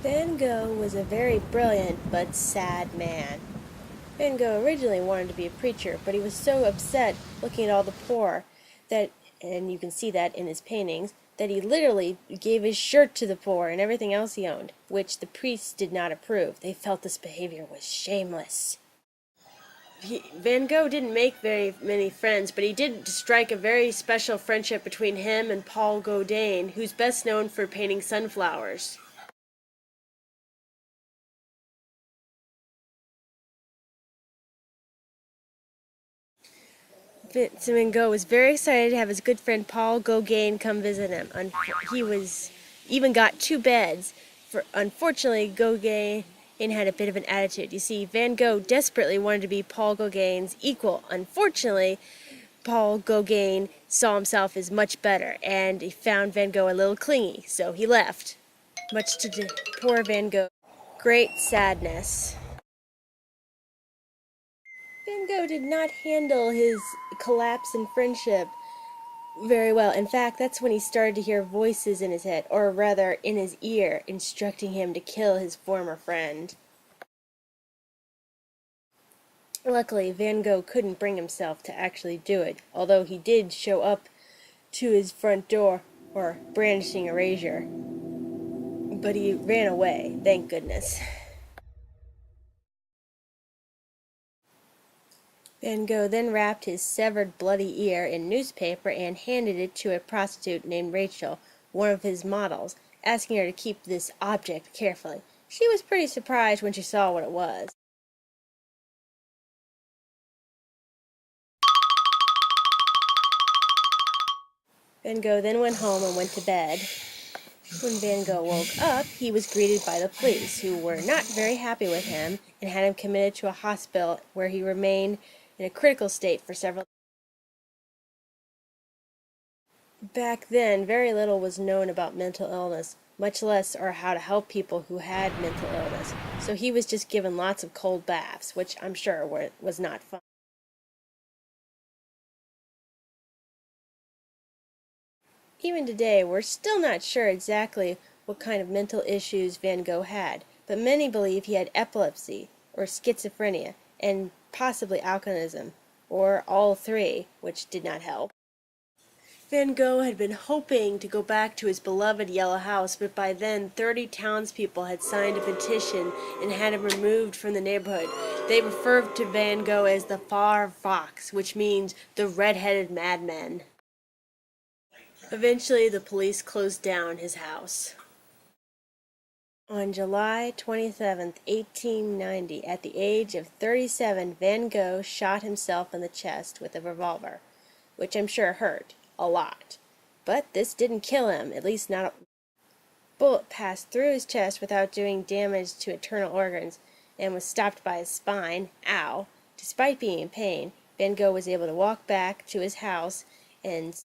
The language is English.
Van Gogh was a very brilliant but sad man. Van Gogh originally wanted to be a preacher, but he was so upset looking at all the poor that, and you can see that in his paintings, that he literally gave his shirt to the poor and everything else he owned, which the priests did not approve. They felt this behavior was shameless. Van Gogh didn't make very many friends, but he did strike a very special friendship between him and Paul Gauguin, who's best known for painting sunflowers. Vincent Van Gogh was very excited to have his good friend Paul Gauguin come visit him. He was even got two beds. Unfortunately, Gauguin had a bit of an attitude. You see, Van Gogh desperately wanted to be Paul Gauguin's equal. Unfortunately, Paul Gauguin saw himself as much better, and he found Van Gogh a little clingy, so he left, much to poor Van Gogh's great sadness. Van Gogh did not handle his collapse in friendship very well. In fact, that's when he started to hear voices in his head, or rather in his ear, instructing him to kill his former friend. Luckily, Van Gogh couldn't bring himself to actually do it, although he did show up to his front door, or brandishing a razor. But he ran away, thank goodness. Van Gogh then wrapped his severed bloody ear in newspaper and handed it to a prostitute named Rachel, one of his models, asking her to keep this object carefully. She was pretty surprised when she saw what it was. Van Gogh then went home and went to bed. When Van Gogh woke up, he was greeted by the police, who were not very happy with him and had him committed to a hospital where he remained in a critical state for several days. Back then, very little was known about mental illness, much less or how to help people who had mental illness, so he was just given lots of cold baths, which I'm sure was not fun. Even today, we're still not sure exactly what kind of mental issues Van Gogh had, but many believe he had epilepsy, or schizophrenia, and possibly alcoholism, or all three, which did not help. Van Gogh had been hoping to go back to his beloved Yellow House, but by then 30 townspeople had signed a petition and had him removed from the neighborhood. They referred to Van Gogh as the Far Fox, which means the red-headed madman. Eventually, the police closed down his house. On July 27, 1890, at the age of 37, Van Gogh shot himself in the chest with a revolver, which I'm sure hurt a lot. But this didn't kill him, at least not a bullet passed through his chest without doing damage to internal organs and was stopped by his spine. Ow. Despite being in pain, Van Gogh was able to walk back to his house and